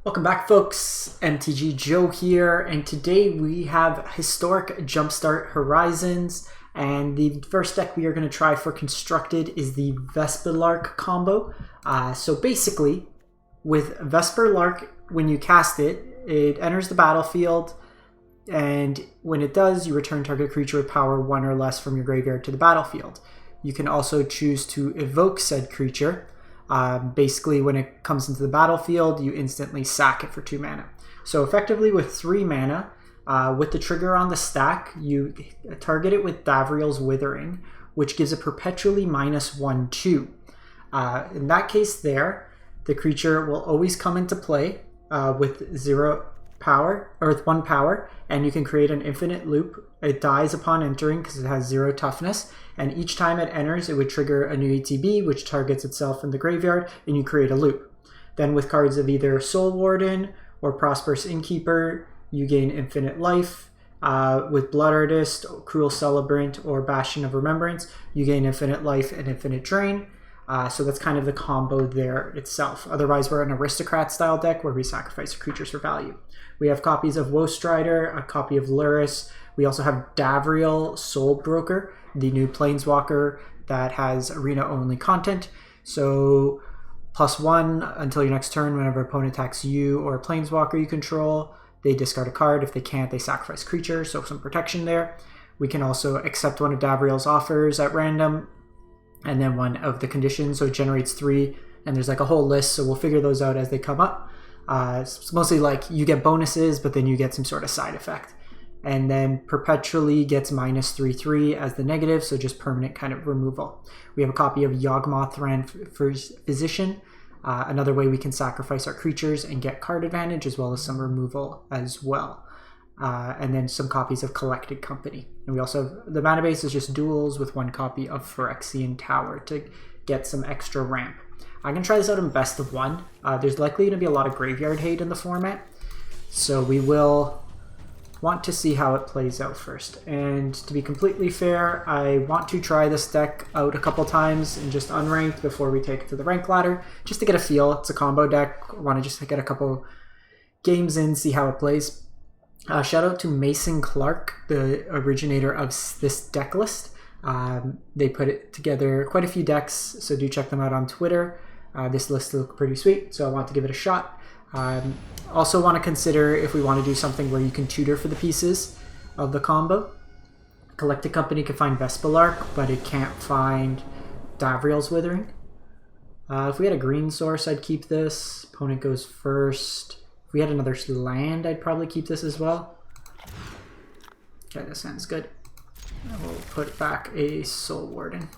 Welcome back, folks. MTG Joe here, and today we have Historic Jumpstart Horizons, and the first deck we are going to try for Constructed is the Vesperlark combo. So basically, with Vesperlark, when you cast it, it enters the battlefield, and when it does, you return target creature with power 1 or less from your graveyard to the battlefield. You can also choose to evoke said creature. Basically, when it comes into the battlefield, you instantly sack it for 2 mana. So effectively with 3 mana, with the trigger on the stack, you target it with Davriel's Withering, which gives a perpetually -1/2. In that case there, the creature will always come into play with 0 power, or with 1 power, and you can create an infinite loop. It dies upon entering because it has 0 toughness, and each time it enters, it would trigger a new ETB, which targets itself in the graveyard, and you create a loop. Then with cards of either Soul Warden or Prosperous Innkeeper, you gain infinite life. With Blood Artist, Cruel Celebrant, or Bastion of Remembrance, you gain infinite life and infinite drain. So that's kind of the combo there itself. Otherwise, we're an Aristocrat style deck where we sacrifice creatures for value. We have copies of Woestrider, a copy of Luris. We also have davriel Soulbroker, the new Planeswalker that has arena-only content. So +1 until your next turn. Whenever opponent attacks you or a Planeswalker you control, they discard a card. If they can't, they sacrifice creature, so some protection there. We can also accept one of Davriel's offers at random, and then one of the conditions, so it generates 3, and there's like a whole list, so we'll figure those out as they come up. It's mostly like you get bonuses, but then you get some sort of side effect. And then perpetually gets -3/3 as the negative, so just permanent kind of removal. We have a copy of Yawgmoth's Physician, another way we can sacrifice our creatures and get card advantage, as well as some removal as well. And then some copies of Collected Company. And we also have, the mana base is just duels with 1 copy of Phyrexian Tower to get some extra ramp. I'm going to try this out in best of 1. There's likely going to be a lot of graveyard hate in the format, so we will want to see how it plays out first. And to be completely fair, I want to try this deck out a couple times and just unranked before we take it to the rank ladder, just to get a feel. It's a combo deck. I want to just get a couple games in, see how it plays. Shout out to Mason Clark, the originator of this deck list. They put it together quite a few decks, so do check them out on Twitter. This list looks pretty sweet, so I want to give it a shot. Also want to consider if we want to do something where you can tutor for the pieces of the combo. Collected Company can find Vesperlark, but it can't find Davriel's Withering. If we had a green source, I'd keep this. Opponent goes first. If we had another land, I'd probably keep this as well. Okay, this sounds good. And we'll put back a Soul Warden.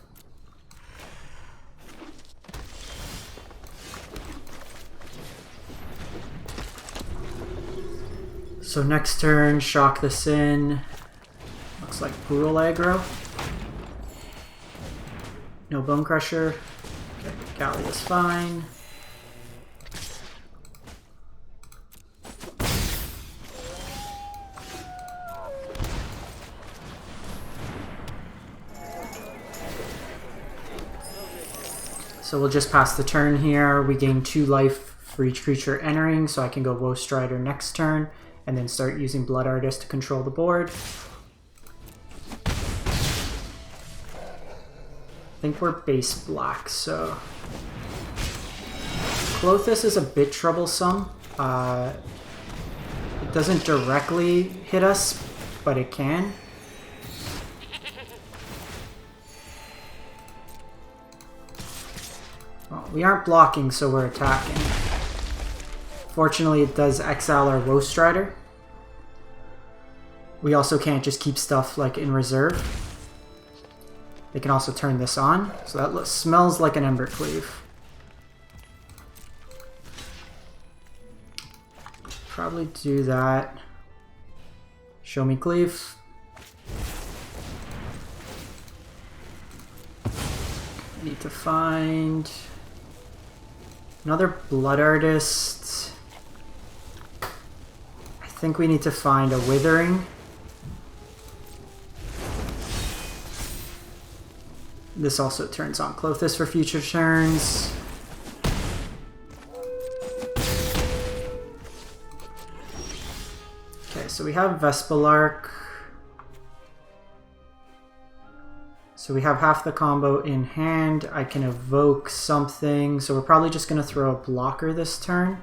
So next turn, shock this in. Looks like Brutal Aggro. No Bone Crusher. Okay, Galley is fine. So we'll just pass the turn here. We gain 2 life for each creature entering, so I can go Woestrider next turn, and then start using Blood Artist to control the board. I think we're base black, so Klothys is a bit troublesome. It doesn't directly hit us, but it can. Well, we aren't blocking, so we're attacking. Fortunately, it does exile our Woestrider. We also can't just keep stuff like in reserve. They can also turn this on, so that smells like an Embercleave. Probably do that. Show me Cleave. I need to find another Blood Artist. I think we need to find a Withering. This also turns on Klothys for future turns. so we have Vesperlark. So we have half the combo in hand. I can evoke something. So we're probably just going to throw a blocker this turn.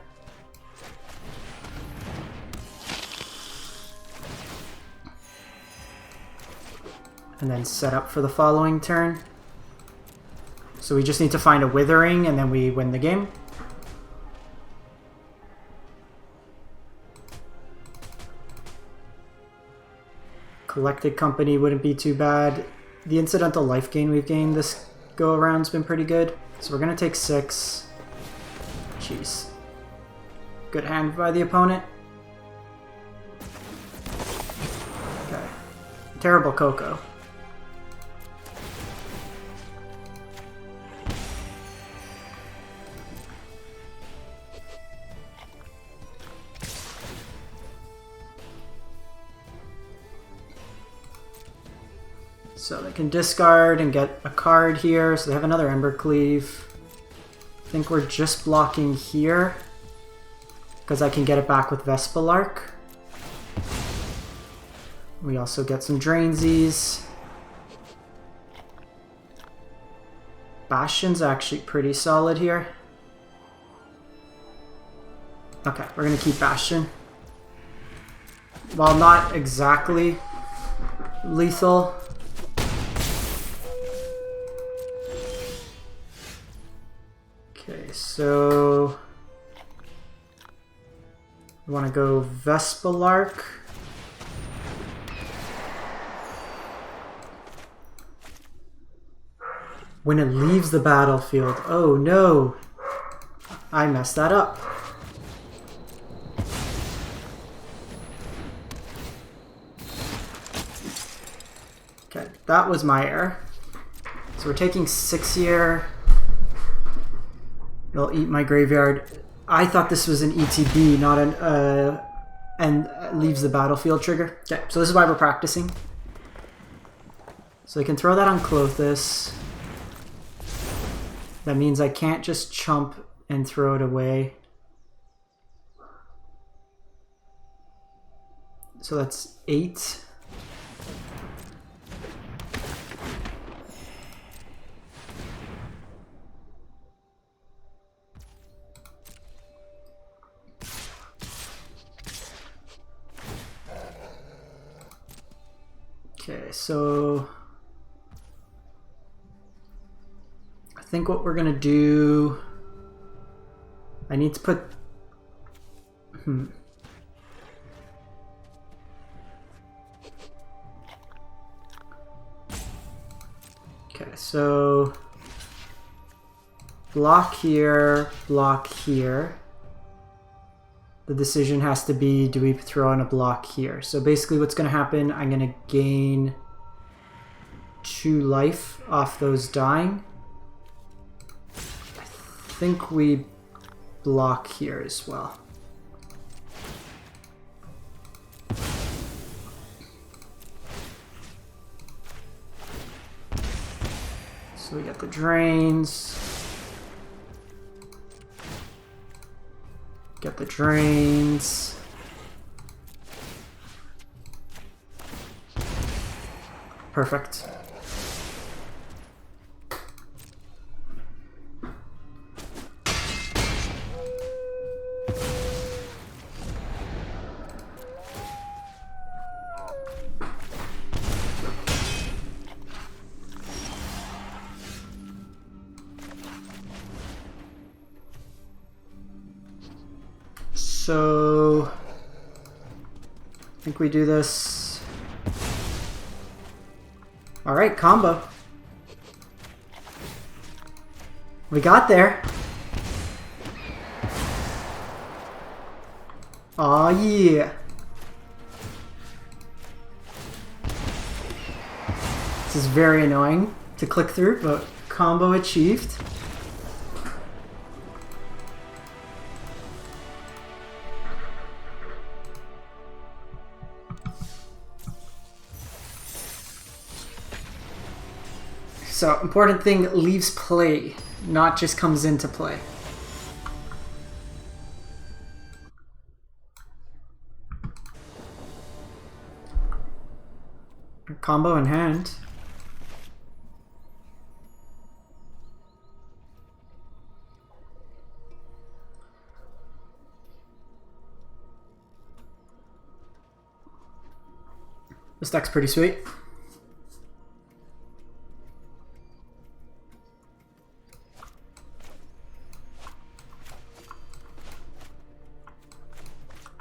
And then set up for the following turn. So we just need to find a withering and then we win the game. Collected Company wouldn't be too bad. The incidental life gain we've gained this go around's been pretty good. So we're going to take 6. Jeez. Good hand by the opponent. Okay. Terrible Coco. So they can discard and get a card here. So they have another Embercleave. I think we're just blocking here because I can get it back with Vesperlark. We also get some Drainsies. Bastion's actually pretty solid here. Okay, we're going to keep Bastion. While not exactly lethal, okay, so we want to go Vesperlark. When it leaves the battlefield. Oh no! I messed that up. Okay, that was my error. So we're taking 6 here. It'll eat my graveyard. I thought this was an ETB, not an and leaves the battlefield trigger. Okay, so this is why we're practicing. So I can throw that on Clothis. That means I can't just chump and throw it away. So that's 8. Okay, so I think what we're gonna do, I need to put okay, so block here, block here. The decision has to be, do we throw in a block here? So basically what's going to happen, I'm going to gain 2 life off those dying. I think we block here as well. So we got the drains. Get the drains. Perfect. So I think we do this. All right, combo. We got there. Aw, yeah. This is very annoying to click through, but combo achieved. So, important thing, leaves play, not just comes into play. Combo in hand. This deck's pretty sweet.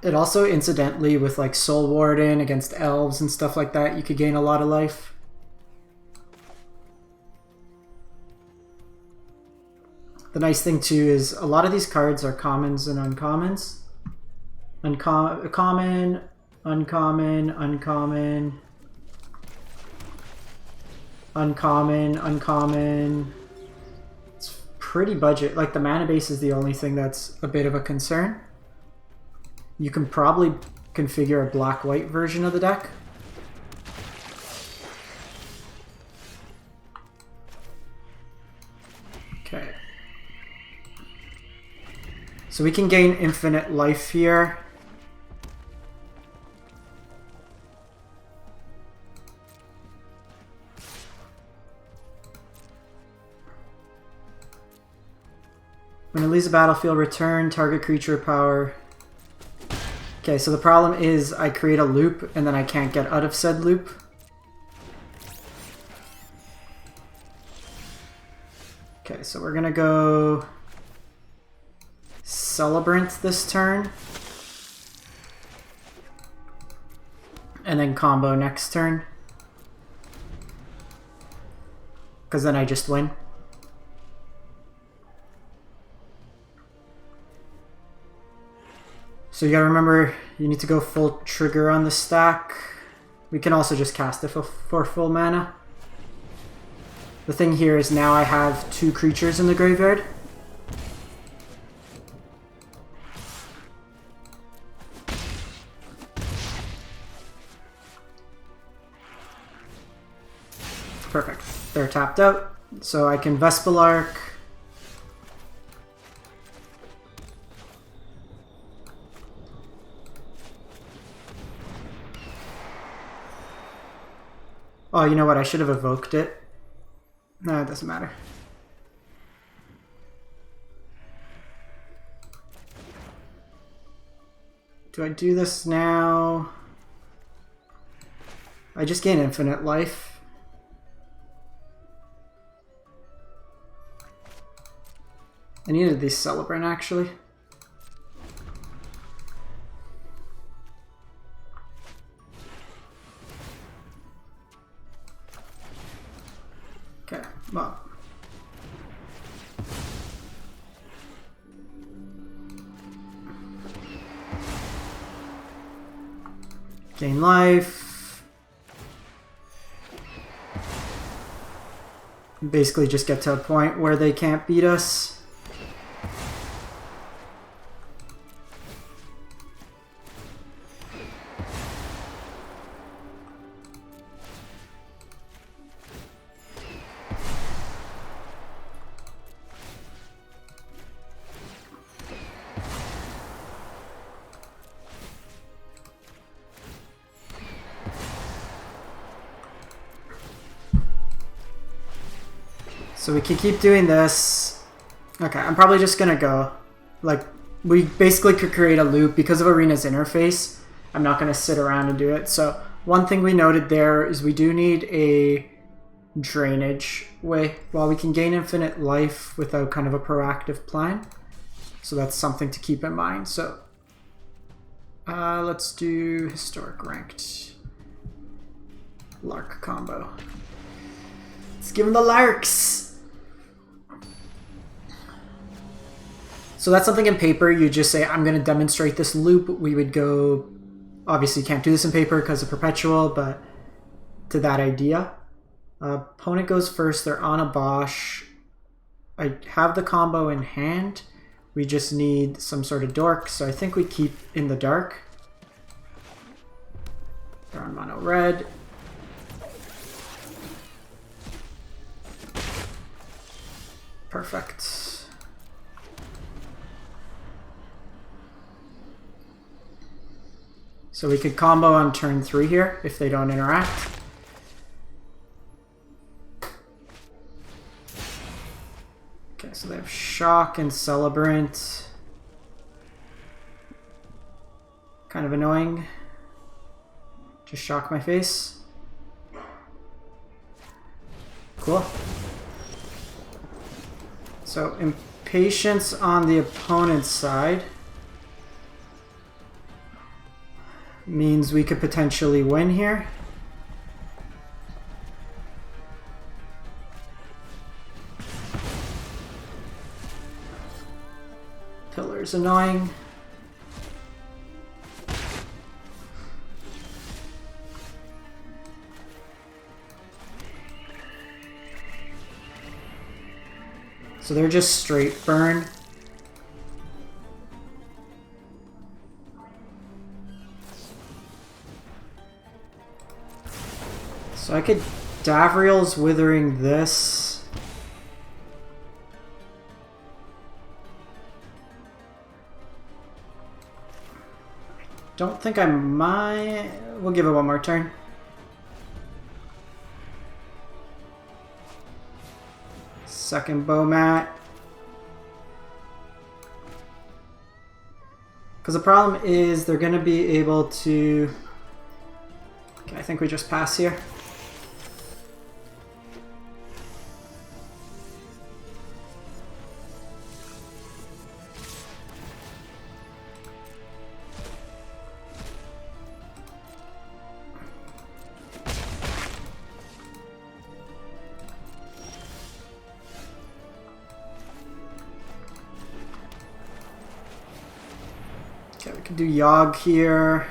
It also, incidentally, with like Soul Warden against elves and stuff like that, you could gain a lot of life. The nice thing too is a lot of these cards are commons and uncommons. Common, uncommon, uncommon, uncommon, uncommon. It's pretty budget. Like the mana base is the only thing that's a bit of a concern. You can probably configure a black-white version of the deck. Okay. So we can gain infinite life here. When it leaves the battlefield, return target creature power. Okay, so the problem is I create a loop and then I can't get out of said loop. Okay, so we're gonna go Celebrant this turn. And then combo next turn. Because then I just win. So you gotta remember, you need to go full trigger on the stack. We can also just cast it for full mana. The thing here is now I have 2 creatures in the graveyard. Perfect. They're tapped out. So I can Vesperlark. Oh, you know what? I should have evoked it. No, it doesn't matter. Do I do this now? I just gain infinite life. I needed the Celebrant, actually. Okay, well. Gain life. Basically just get to a point where they can't beat us. So we can keep doing this. Okay, I'm probably just gonna go. Like, we basically could create a loop because of Arena's interface. I'm not gonna sit around and do it. So one thing we noted there is we do need a drainage way. While we can gain infinite life without kind of a proactive plan. So that's something to keep in mind. So let's do Historic Ranked Lark combo. Let's give him the Larks! So that's something in paper, you just say, I'm going to demonstrate this loop. We would go, obviously you can't do this in paper because of perpetual, but to that idea. Opponent goes first, they're on a Bosch. I have the combo in hand. We just need some sort of dork, so I think we keep in the dark. They're on mono red. Perfect. So we could combo on turn 3 here if they don't interact. Shock and Celebrant. Kind of annoying. Just shock my face. Cool. So impatience on the opponent's side means we could potentially win here. Pillar's annoying. So they're just straight burn. So I could davriel's withering this. Don't think I might. We'll give it one more turn. Second bow mat. Because the problem is they're going to be able to... Okay, I think we just pass here. Okay, we can do Yogg here.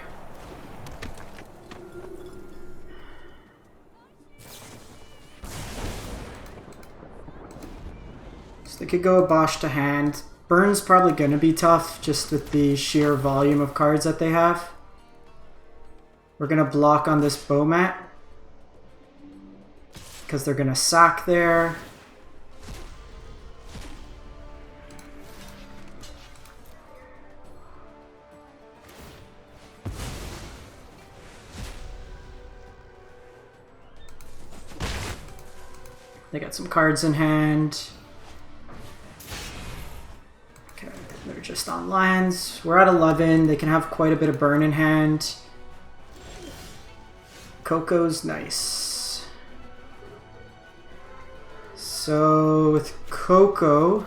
So they could go Bosch to hand. Burn's probably going to be tough just with the sheer volume of cards that they have. We're going to block on this bow mat because they're going to sack there. They got some cards in hand. Okay, they're just on lands. We're at 11. They can have quite a bit of burn in hand. Coco's nice. So with Coco,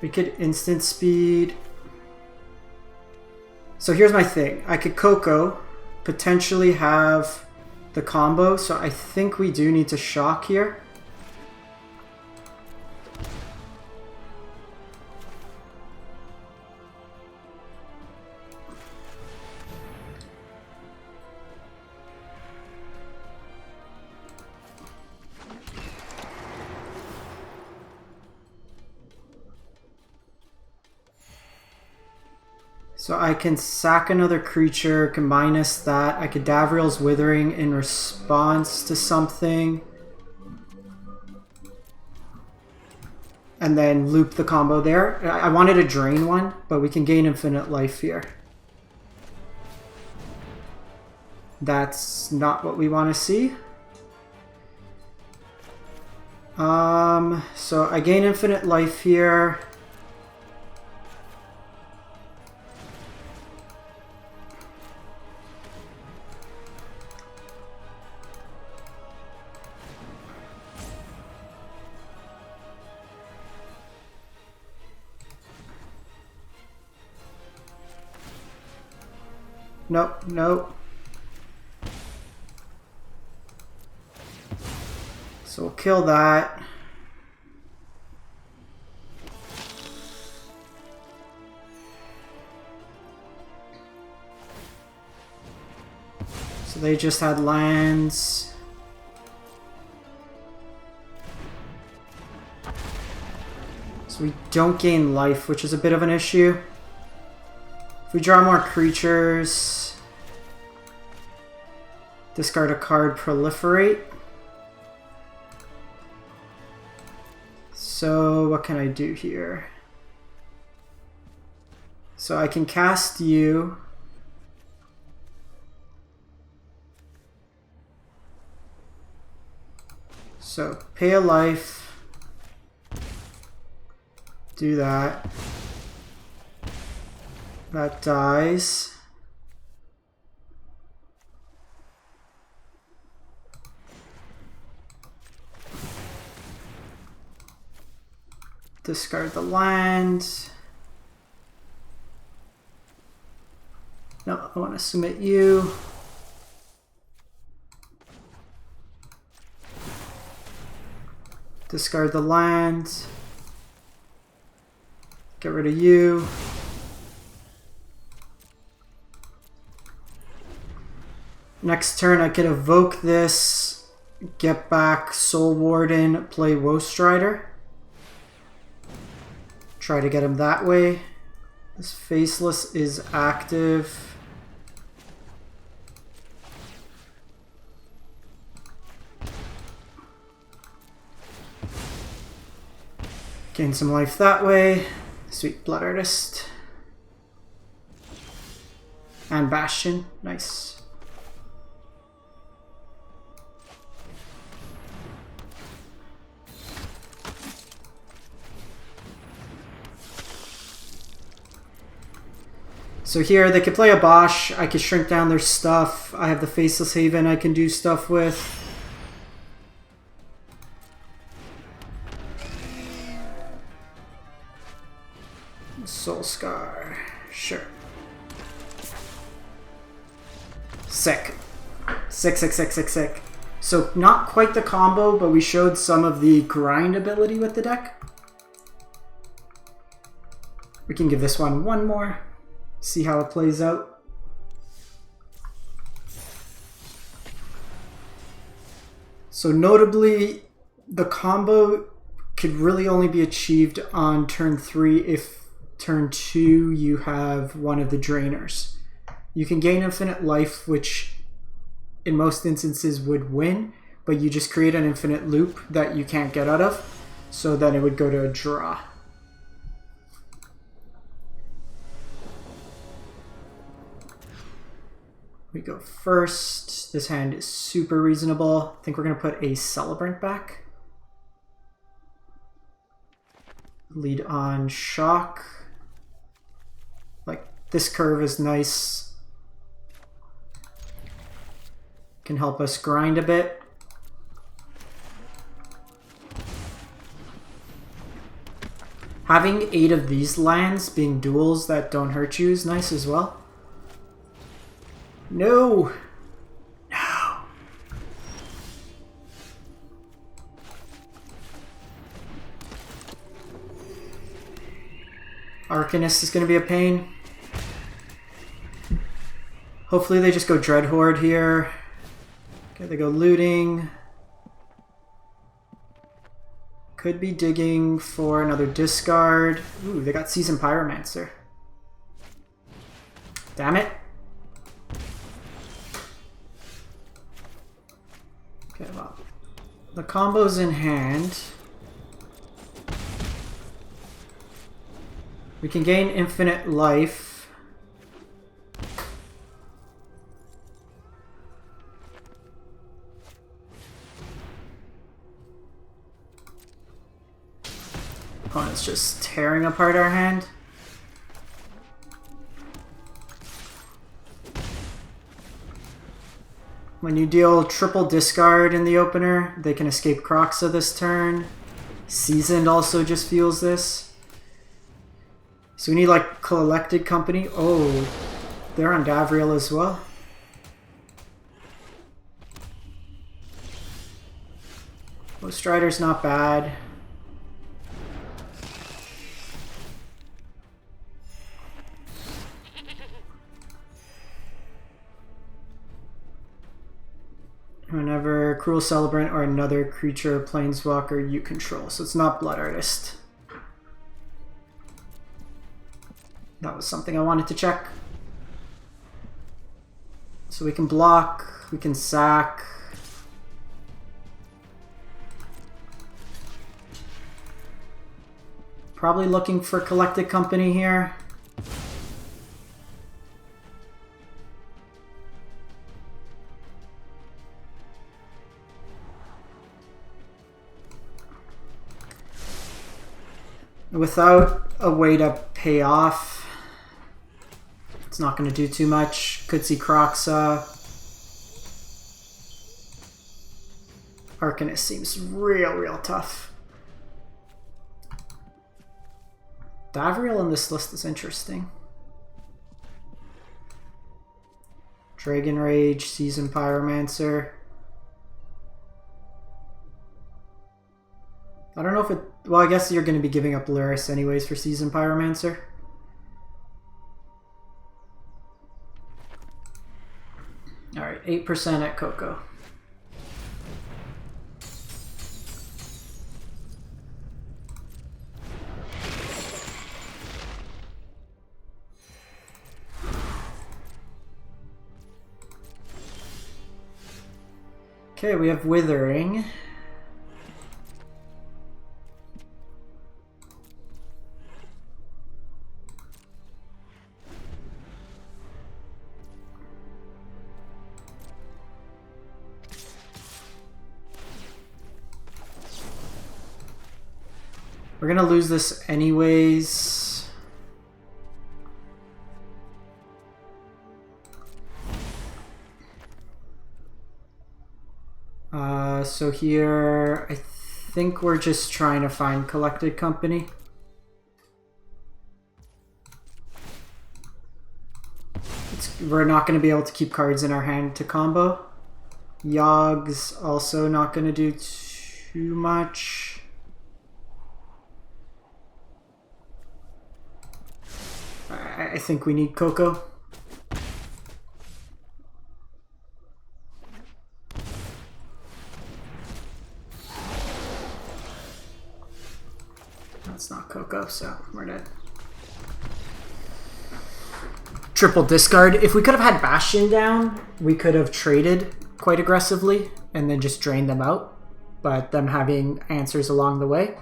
we could instant speed. So here's my thing. I could Coco, potentially have the combo, so I think we do need to shock here. So I can sack another creature, can minus that. I could davriel's withering in response to something. And then loop the combo there. I wanted to drain one, but we can gain infinite life here. That's not what we want to see. So I gain infinite life here. Nope, nope. So we'll kill that. So they just had lands. So we don't gain life, which is a bit of an issue. If we draw more creatures, discard a card, proliferate. So what can I do here? So I can cast you. So pay a life. Do that. That dies. Discard the land. No, I want to submit you. Discard the land. Get rid of you. Next turn I could evoke this, get back Soul Warden, play Woe Strider. Try to get him that way. This Faceless is active. Gain some life that way. Sweet Blood Artist. And Bastion. Nice. So here they can play a Bosch. I can shrink down their stuff. I have the Faceless Haven I can do stuff with. Soul Scar. Sure. Sick. Sick. So not quite the combo, but we showed some of the grind ability with the deck. We can give this one more. See how it plays out. So notably, the combo could really only be achieved on turn 3 if turn 2 you have one of the drainers. You can gain infinite life, which in most instances would win, but you just create an infinite loop that you can't get out of, so then it would go to a draw. We go first. This hand is super reasonable. I think we're going to put a Celebrant back. Lead on Shock. Like, this curve is nice. Can help us grind a bit. Having 8 of these lands being duels that don't hurt you is nice as well. No! No! Arcanist is going to be a pain. Hopefully they just go Dreadhorde here. Okay, they go looting. Could be digging for another discard. Ooh, they got Seasoned Pyromancer. Damn it. Okay, well, the combo's in hand. We can gain infinite life. Opponent's just tearing apart our hand. When you deal triple discard in the opener, they can escape Croxa this turn. Seasoned also just feels this. So we need like Collected Company. Oh, they're on Davriel as well. Strider's not bad. Whenever Cruel Celebrant or another creature planeswalker you control. So it's not Blood Artist. That was something I wanted to check. So we can block, we can sack. Probably looking for Collected Company here. without a way to pay off, it's not going to do too much. Could see Croxa. Arcanist seems real tough. Davriel in this list is interesting. Dragon Rage, Seasoned Pyromancer. I don't know if it... Well, I guess you're going to be giving up Luris anyways for Seasoned Pyromancer. Alright, 8% at Coco. Okay, we have Withering. We're gonna lose this anyways. So here, I think we're just trying to find Collected Company. We're not going to be able to keep cards in our hand to combo. Yogg's also not going to do too much. I think we need Coco. That's not Coco, so we're dead. Triple discard. If we could have had Bastion down, we could have traded quite aggressively and then just drained them out. But them having answers along the way.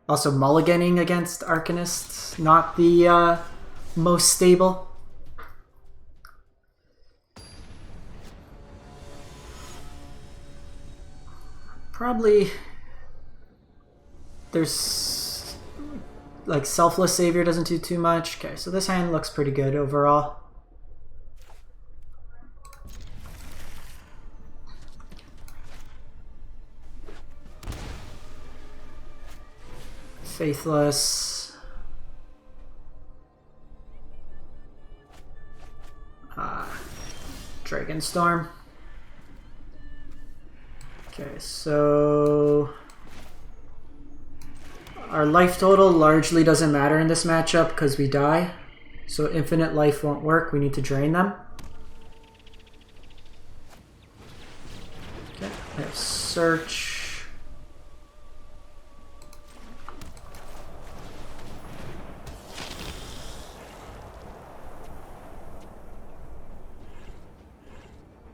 Also mulliganing against Arcanists, not the most stable. Probably there's like Selfless Savior doesn't do too much. Okay, so this hand looks pretty good overall. Faithless. Dragonstorm. Okay, so our life total largely doesn't matter in this matchup because we die. So infinite life won't work. We need to drain them. Okay, we have Search.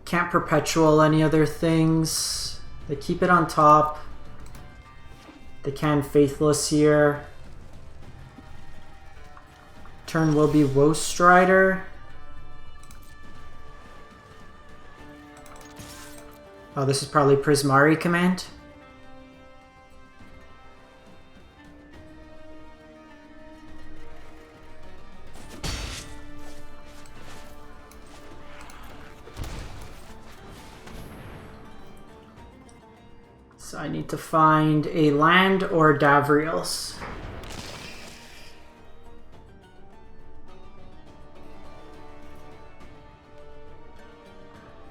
Can't perpetual any other things. They keep it on top. They can Faithless here. Turn will be Woe Strider. Oh, this is probably Prismari command. So I need to find a land or davriels.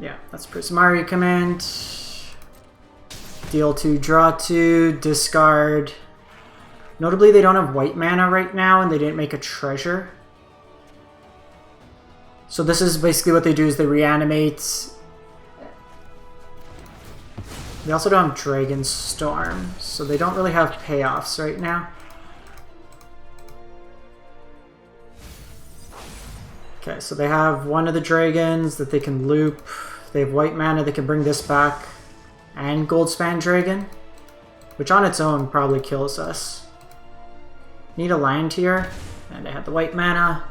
Yeah, that's Prismari command. Deal 2, draw 2, discard. Notably, they don't have white mana right now, and they didn't make a treasure. So this is basically what they do, is they reanimate. They also don't have Dragonstorm, so they don't really have payoffs right now. Okay, so they have one of the dragons that they can loop. They have white mana, they can bring this back. And Goldspan Dragon, which on its own probably kills us. Need a land here, and they have the white mana.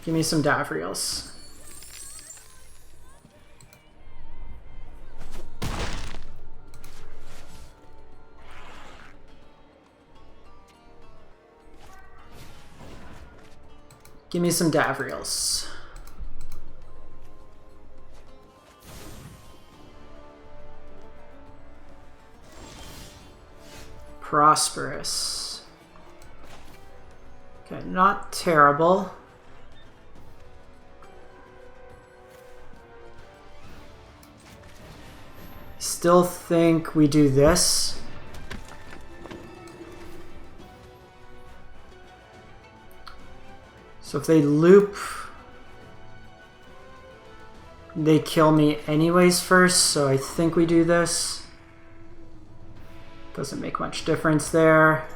Give me some davriels. Give me some davriels. Prosperous. Okay, not terrible. Still think we do this. So if they loop, they kill me anyways first, so I think we do this. Doesn't make much difference there.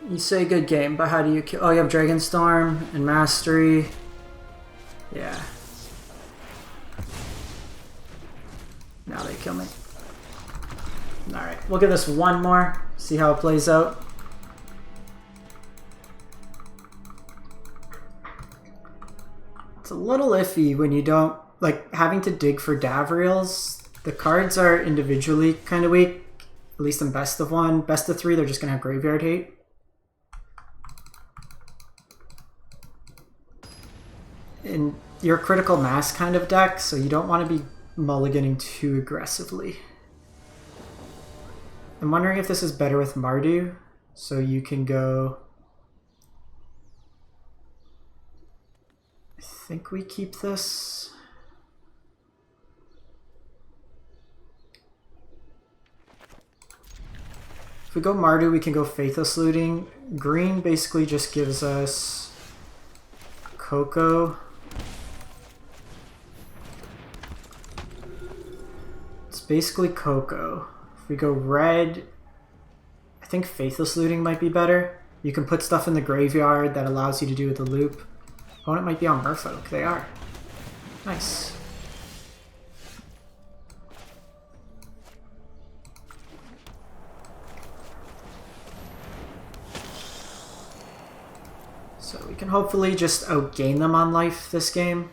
You say good game, but how do you kill? Oh, you have Dragonstorm and Mastery. Yeah. Now they kill me. Alright, we'll give this one more, see how it plays out. It's a little iffy when you don't, like, having to dig for davriels. The cards are individually kind of weak, at least in best of one. Best of three, they're just going to have graveyard hate. And you're a critical mass kind of deck, so you don't want to be mulliganing too aggressively. I'm wondering if this is better with Mardu, so you can go... I think we keep this. If we go Mardu, we can go Faithless Looting. Green basically just gives us Coco. Basically Coco. If we go red, I think Faithless Looting might be better. You can put stuff in the graveyard that allows you to do with the loop. Opponent might be on Merfolk. They are. Nice. So we can hopefully just outgain them on life this game.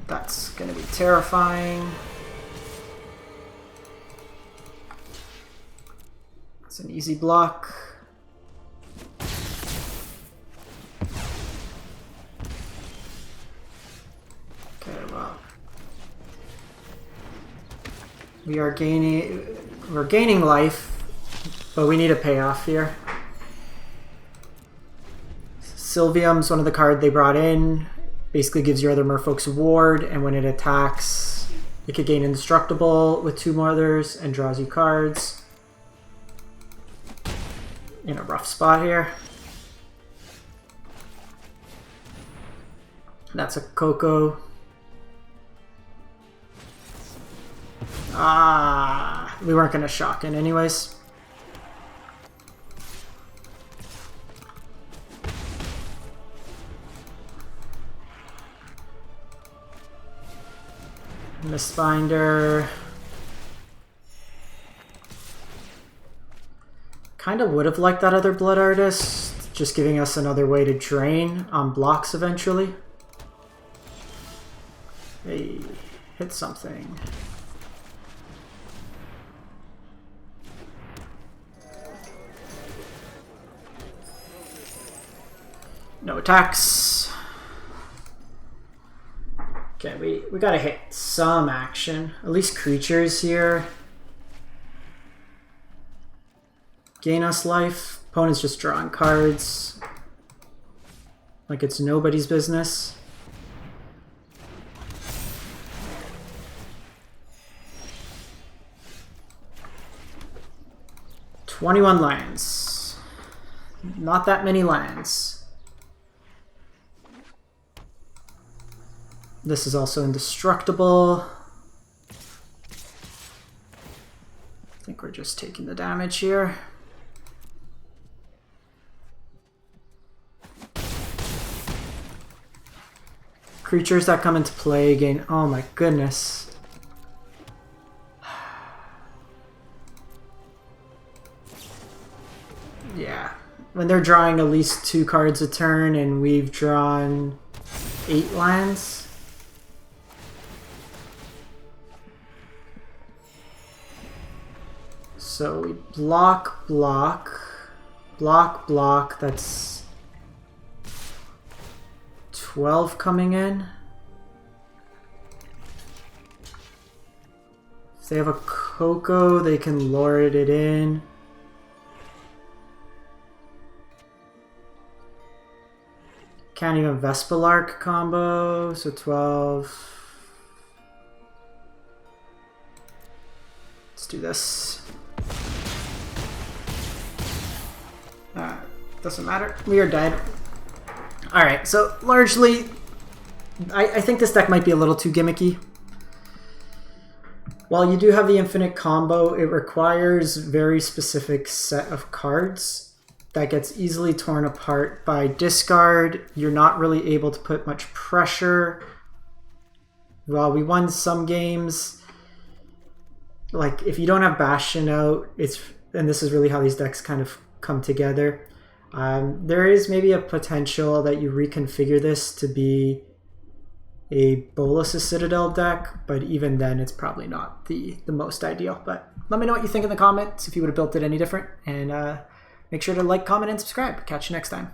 That's gonna be terrifying. It's an easy block. Okay, well. We're gaining life, but we need a payoff here. Sylvium's one of the cards they brought in. Basically gives your other merfolks a ward, and when it attacks, it could gain indestructible with 2 more others and draws you cards. In a rough spot here. That's a Coco. Ah, we weren't going to shock in anyways. Mistfinder. Kind of would have liked that other Blood Artist, just giving us another way to drain on blocks eventually. Hey, hit something. No attacks. Okay, we gotta hit some action. At least creatures here. Gain us life. Opponent's just drawing cards. Like it's nobody's business. $21 lands. Not that many lands. This is also indestructible. I think we're just taking the damage here. Creatures that come into play gain... Oh my goodness. Yeah. When they're drawing at least 2 cards a turn and we've drawn 8 lands. So we block, that's 12 coming in. If they have a Coco, they can lord it in. Can't even Vesperlark combo, so 12. Let's do this. Doesn't matter. We are dead. Alright, so largely, I think this deck might be a little too gimmicky. While you do have the Infinite Combo, it requires very specific set of cards that gets easily torn apart by discard. You're not really able to put much pressure. Well, we won some games. Like, if you don't have Bastion out, and this is really how these decks kind of come together. There is maybe a potential that you reconfigure this to be a Bolas' Citadel deck, but even then it's probably not the most ideal. But let me know what you think in the comments if you would have built it any different, and make sure to like, comment, and subscribe. Catch you next time.